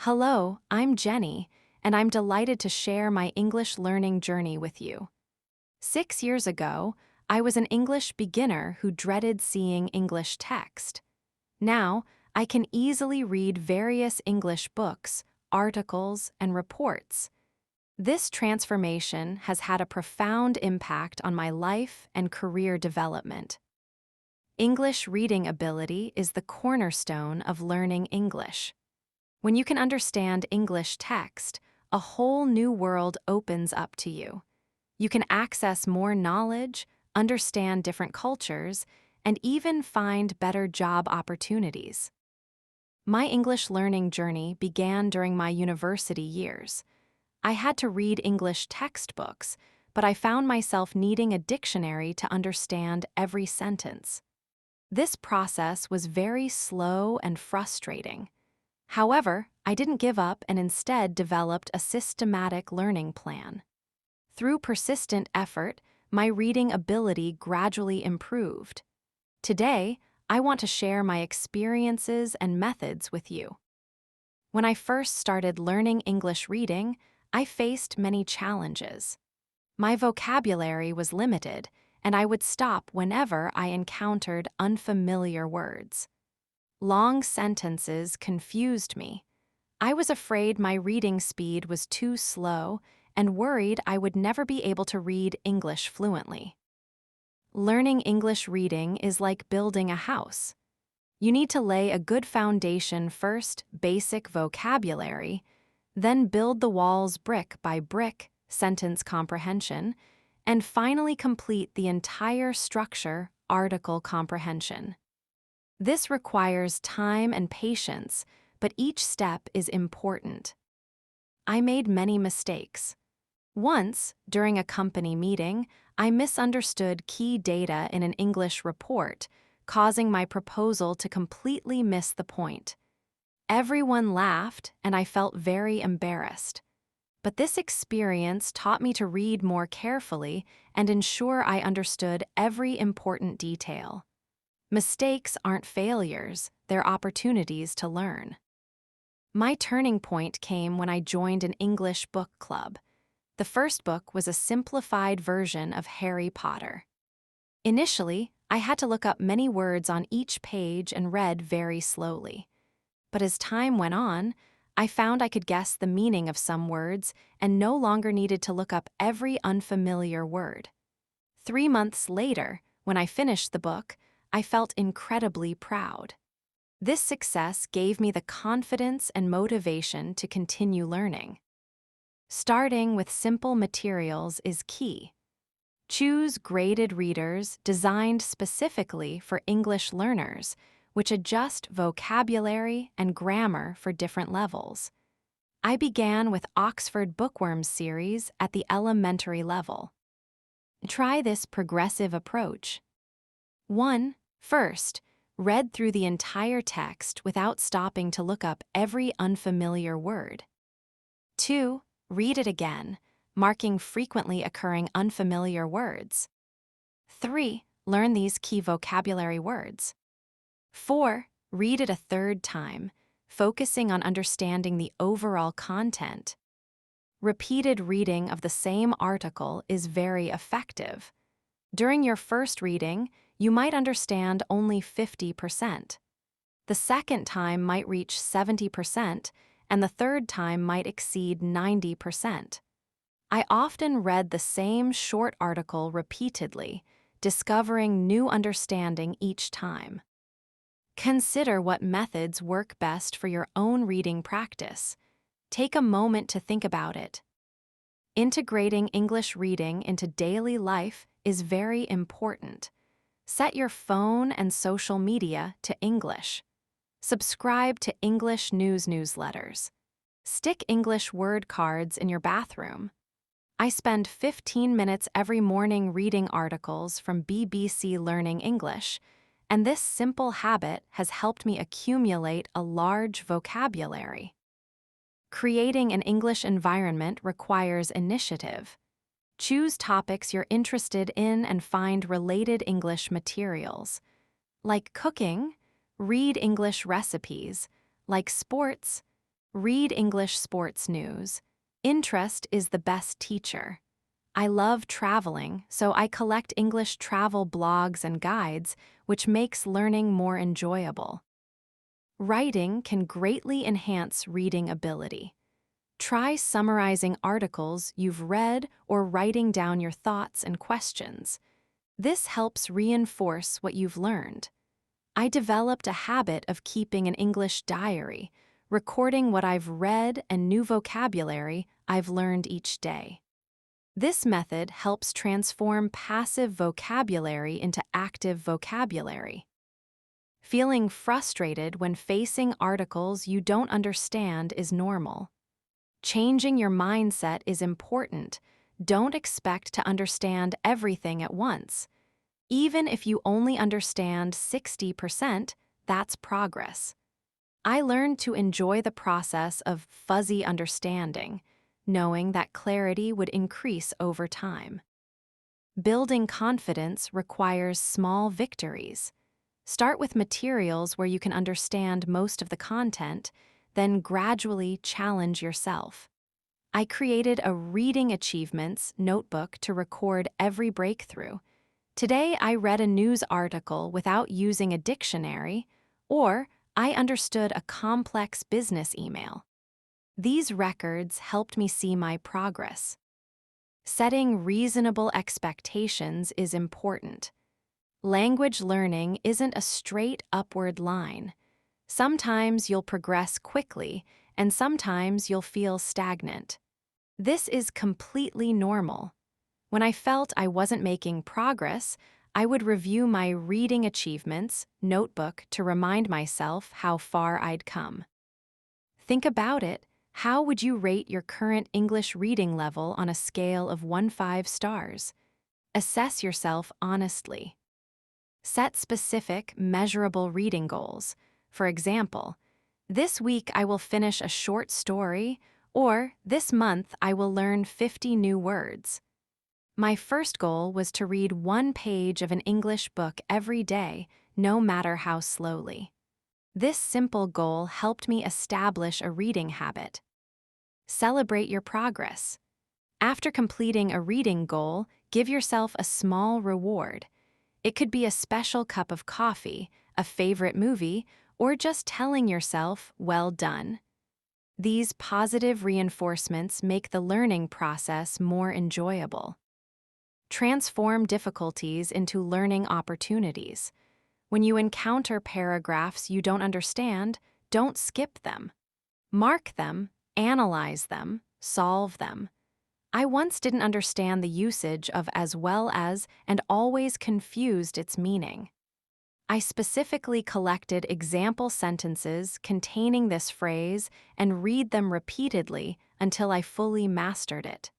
Hello, I'm Jenny, and I'm delighted to share my English learning journey with you. 6 years ago, I was an English beginner who dreaded seeing English text. Now, I can easily read various English books, articles, and reports. This transformation has had a profound impact on my life and career development. English reading ability is the cornerstone of learning English. When you can understand English text, a whole new world opens up to you. You can access more knowledge, understand different cultures, and even find better job opportunities. My English learning journey began during my university years. I had to read English textbooks, but I found myself needing a dictionary to understand every sentence. This process was very slow and frustrating. However, I didn't give up and instead developed a systematic learning plan. Through persistent effort, my reading ability gradually improved. Today, I want to share my experiences and methods with you. When I first started learning English reading, I faced many challenges. My vocabulary was limited, and I would stop whenever I encountered unfamiliar words. Long sentences confused me. I was afraid my reading speed was too slow and worried I would never be able to read English fluently. Learning English reading is like building a house. You need to lay a good foundation first, basic vocabulary, then build the walls brick by brick, sentence comprehension, and finally complete the entire structure, article comprehension. This requires time and patience, but each step is important. I made many mistakes. Once, during a company meeting, I misunderstood key data in an English report, causing my proposal to completely miss the point. Everyone laughed, and I felt very embarrassed. But this experience taught me to read more carefully and ensure I understood every important detail. Mistakes aren't failures, they're opportunities to learn. My turning point came when I joined an English book club. The first book was a simplified version of Harry Potter. Initially, I had to look up many words on each page and read very slowly. But as time went on, I found I could guess the meaning of some words and no longer needed to look up every unfamiliar word. 3 months later, when I finished the book, I felt incredibly proud. This success gave me the confidence and motivation to continue learning. Starting with simple materials is key. Choose graded readers designed specifically for English learners, which adjust vocabulary and grammar for different levels. I began with Oxford Bookworms series at the elementary level. Try this progressive approach. 1. First, read through the entire text without stopping to look up every unfamiliar word. 2. Read it again, marking frequently occurring unfamiliar words. 3. Learn these key vocabulary words. 4. Read it a third time, focusing on understanding the overall content. Repeated reading of the same article is very effective. During your first reading, you might understand only 50%. The second time might reach 70%, and the third time might exceed 90%. I often read the same short article repeatedly, discovering new understanding each time. Consider what methods work best for your own reading practice. Take a moment to think about it. Integrating English reading into daily life is very important. Set your phone and social media to English. Subscribe to English news newsletters. Stick English word cards in your bathroom. I spend 15 minutes every morning reading articles from BBC Learning English, and this simple habit has helped me accumulate a large vocabulary. Creating an English environment requires initiative. Choose topics you're interested in and find related English materials. Like cooking, read English recipes. Like sports, Read English sports news. Interest is the best teacher. I love traveling, so I collect English travel blogs and guides, which makes learning more enjoyable. Writing can greatly enhance reading ability. Try summarizing articles you've read or writing down your thoughts and questions. This helps reinforce what you've learned. I developed a habit of keeping an English diary, recording what I've read and new vocabulary I've learned each day. This method helps transform passive vocabulary into active vocabulary. Feeling frustrated when facing articles you don't understand is normal. Changing your mindset is important. Don't expect to understand everything at once. Even if you only understand 60%, that's progress. I learned to enjoy the process of fuzzy understanding, knowing that clarity would increase over time. Building confidence requires small victories. Start with materials where you can understand most of the content, then gradually challenge yourself. I created a reading achievements notebook to record every breakthrough. Today, I read a news article without using a dictionary, or I understood a complex business email. These records helped me see my progress. Setting reasonable expectations is important. Language learning isn't a straight upward line. Sometimes you'll progress quickly, and sometimes you'll feel stagnant. This is completely normal. When I felt I wasn't making progress, I would review my reading achievements notebook to remind myself how far I'd come. Think about it. How would you rate your current English reading level on a scale of 1-5 stars? Assess yourself honestly. Set specific, measurable reading goals. For example, this week I will finish a short story, or this month I will learn 50 new words. My first goal was to read 1 page of an English book every day, no matter how slowly. This simple goal helped me establish a reading habit. Celebrate your progress. After completing a reading goal, give yourself a small reward. It could be a special cup of coffee, a favorite movie, or just telling yourself, "Well done." These positive reinforcements make the learning process more enjoyable. Transform difficulties into learning opportunities. When you encounter paragraphs you don't understand, don't skip them. Mark them, analyze them, solve them. I once didn't understand the usage of as well as and always confused its meaning. I specifically collected example sentences containing this phrase and read them repeatedly until I fully mastered it.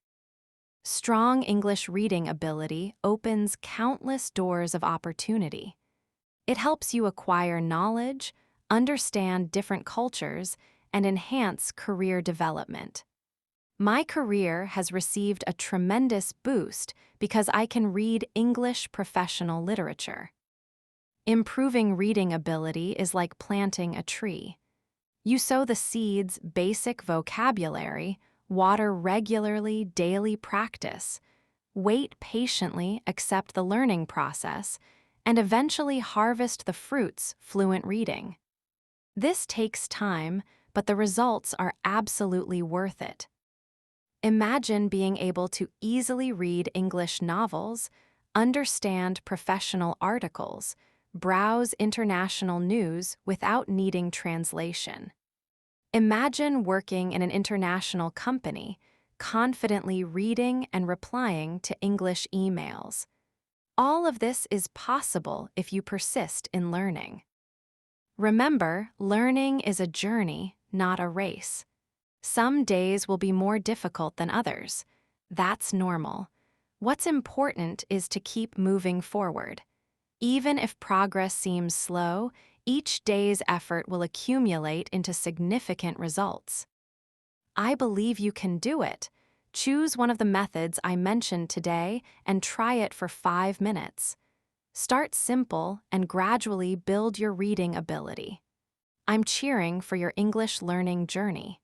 Strong English reading ability opens countless doors of opportunity. It helps you acquire knowledge, understand different cultures, and enhance career development. My career has received a tremendous boost because I can read English professional literature. Improving reading ability is like planting a tree. You sow the seeds, basic vocabulary, water regularly, daily practice, wait patiently, accept the learning process, and eventually harvest the fruits, fluent reading. This takes time, but the results are absolutely worth it. Imagine being able to easily read English novels, understand professional articles, browse international news without needing translation. Imagine working in an international company, confidently reading and replying to English emails. All of this is possible if you persist in learning. Remember, learning is a journey, not a race. Some days will be more difficult than others. That's normal. What's important is to keep moving forward. Even if progress seems slow, each day's effort will accumulate into significant results. I believe you can do it. Choose one of the methods I mentioned today and try it for 5 minutes. Start simple and gradually build your reading ability. I'm cheering for your English learning journey.